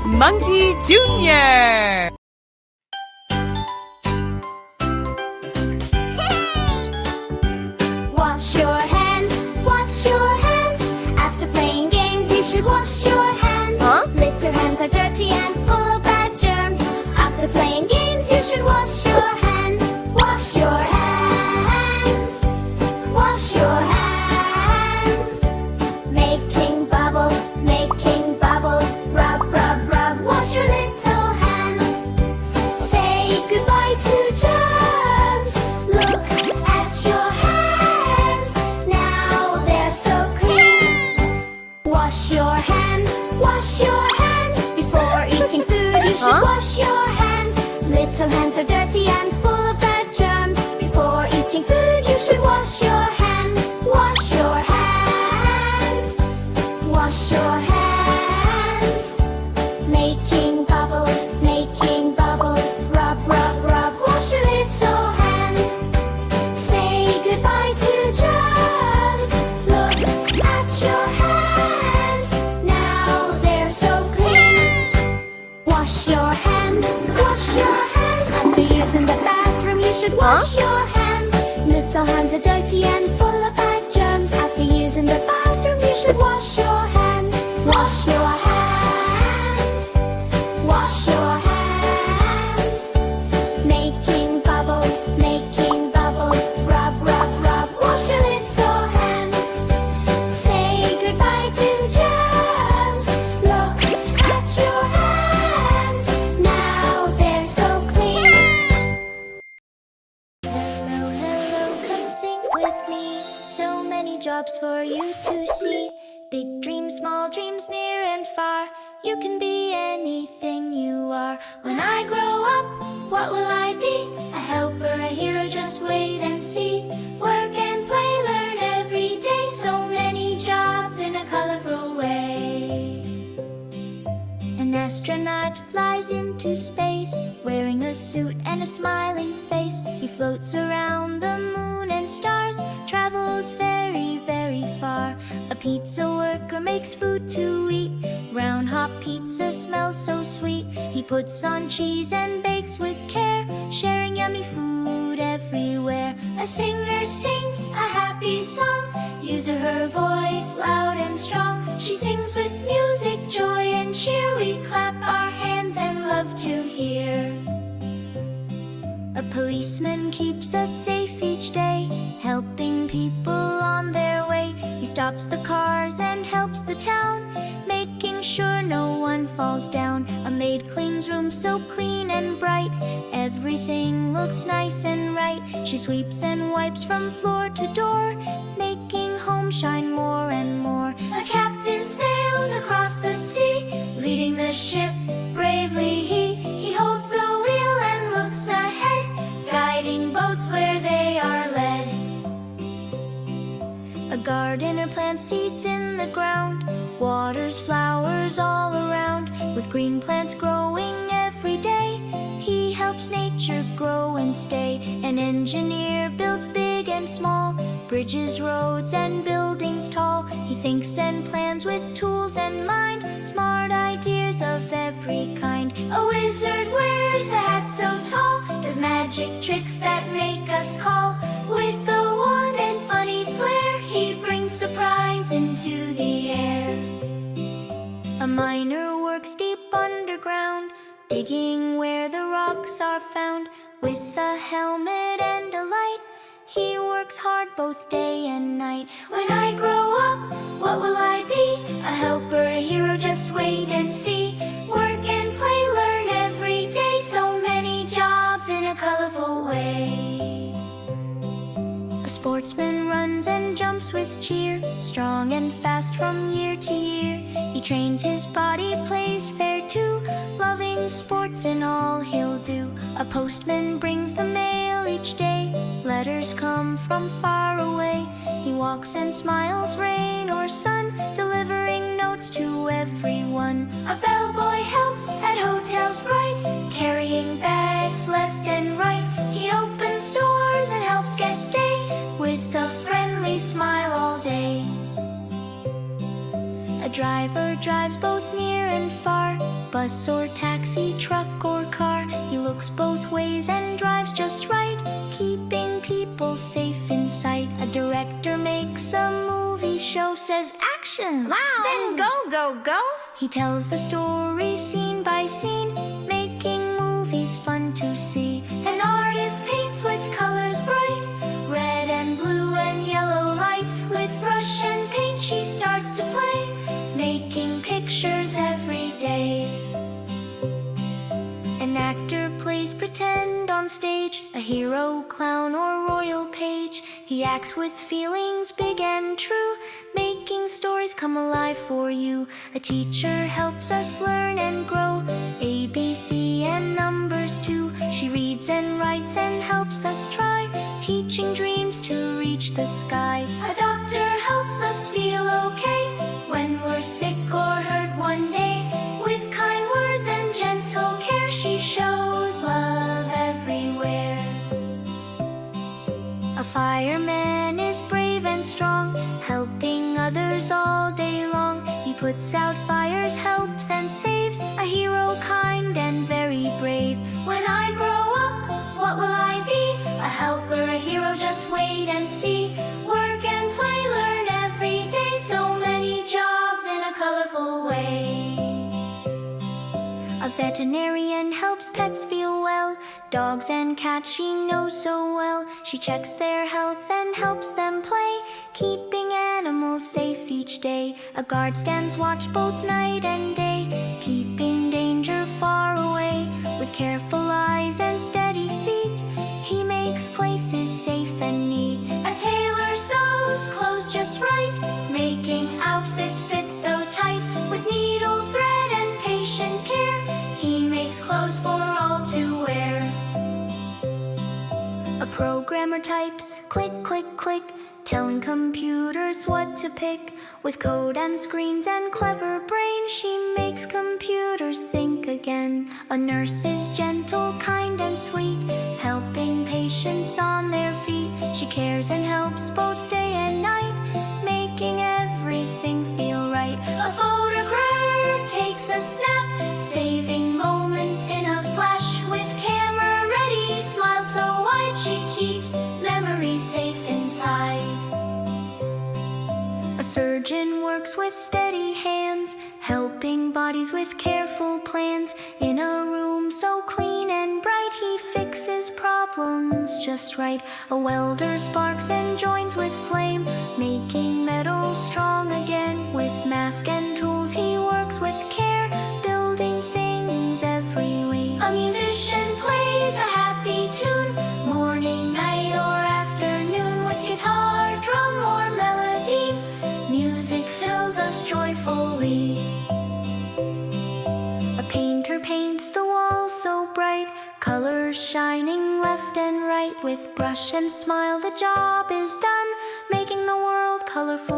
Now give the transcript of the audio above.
Monkey Jr. Wash your hands, wash your hands. After playing games, you should wash your hands. Little hands are dirty and full of bad germs. After playing games, you should wash your hands. Wash your hands, wash your hands. Making bubbles, rub, rub, rub. Wash your little hands. Say goodbye to germs. Look at your hands. Now they're so clean. Wash your hands, wash your hands. Before eating food, you should wash your hands. Little hands are dirty and full of bad germs. Before eating food, you should wash your hands. Wash your hands, wash your hands. Making bubbles, rub, rub, rub. Wash your little hands. Say goodbye to germs. Look at your hands. Now they're so clean. Wash your hands, wash your hands. After using the bathroom, you should wash your hands. Little hands are dirty and full of bad germs. After using the bathroom, you should wash your hands. Wash your hands, wash your hands. Making bubbles, rub, rub, rub. Wash your little hands. Say goodbye to germs. Look at your hands. Now they're so clean. Hello, hello, come sing with me. So many jobs for you to see. Big dreams, small dreams, near and far. You can be anything you are. When I grow up, what will I be? A helper, a hero, just wait and see. Work and play, learn every day. So many jobs in a colorful way. An astronaut flies into space, wearing a suit and a smiling face. He floats around the moon and stars, travels very, very far. A pizza worker makes food to eat. Round hot pizza smells so sweet. He puts on cheese and bakes with care, sharing yummy food everywhere. A singer sings a happy song, using her voice loud and strong. She sings with music, joy and cheer. We clap our hands and love to hear. A policeman keeps us safe each day, helping people on their way. He stops the cars and helps the town, making sure no one falls down. A maid cleans rooms so clean and bright, everything looks nice and right. She sweeps and wipes from floor to door, making home shine more and more. A captain sails across the sea, leading the ship bravely. He holds the wheel and looks ahead, guiding boats where they are led. A gardener plants seeds in the ground, waters flowers all around. With green plants growing every day, he helps nature grow and stay. An engineer builds big and small, bridges, roads and buildings tall. He thinks and plans with tools and mind, smart ideas of every kind. A wizard wears a hat so tall, does magic tricks that make us call. With a wand and funny flair, he brings surprise into the air. A miner works deep underground, digging where the rocks are found. With a helmet and a light, he works hard both day and night. When I grow up, what will I be? A helper, a hero, just wait and see. Work and play, learn every day. So many jobs in a colorful way. A sportsman runs and jumps with cheer, strong and fast from year to year. He trains his body, plays fair too, loving sports in all he'll do. A postman brings the mail each day, letters come from far away. He walks and smiles, rain or sun, delivering notes to everyone. A bellboy helps at hotels bright, carrying bags left and right. He opens doors and helps guests stay, with a friendly smile all day. A driver drives both near and far, bus or taxi, truck or car. He looks both ways and drives just right, keeping people safe in sight. A director makes a movie show, says action, loud, Then go, go, go. he tells the story scene by scene, making movies fun to see. An artist paints with colors bright, red and blue and yellow light. With brush and paint she starts to play, making pictures every day. An actor plays pretend on stage, a hero, clown or royal page. He acts with feelings big and true, making stories come alive for you. A teacher helps us learn and grow, ABC and numbers too. She reads and writes and helps us try, teaching dreams to reach the sky. A doctor helps us feel okay when we're sick or hurt one day. With kind words and gentle care, she shows love everywhere. A fireman is brave and strong, helping others all day long. He puts out fires, helps and saves, a hero kind and very brave. When I grow up, what will I be? A helper, a hero, just wait and see. Work and play, learn every day, so many jobs in a colorful way. A veterinarian helps pets feel well, dogs and cats she knows so well. She checks their health and helps them play, keeping animals safe each day. A guard stands watch both night and day, keeping danger far away. With careful eyes and steady feet, he makes places safe and neat. A tailor sews clothes just right, making outfits fit so tight. With needle, thread and patient care, he makes clothes for all to wear. A programmer types, click, click, click, telling computers what to pick. With code and screens and clever brain, she makes computers think again. A nurse is gentle, kind and sweet, helping patients on their feet. She cares and helps both day and night, making everything feel right. A photographer takes a snap, saving moments in a flash. With camera ready, smile so wide, she keeps memories safe inside. A surgeon works with steady hands, helping bodies with careful plans. In a room so clean and bright, he fixes problems just right. A welder sparks and joins with flame, making metal strong again. With mask and tools he works with care, building things every way. A musician plays a happy tune, morning, night or afternoon. With guitar, drum or melody, music fills us joyfully. A painter paints the walls so bright, colors shining left and right. With brush and smile the job is done, making the world colorful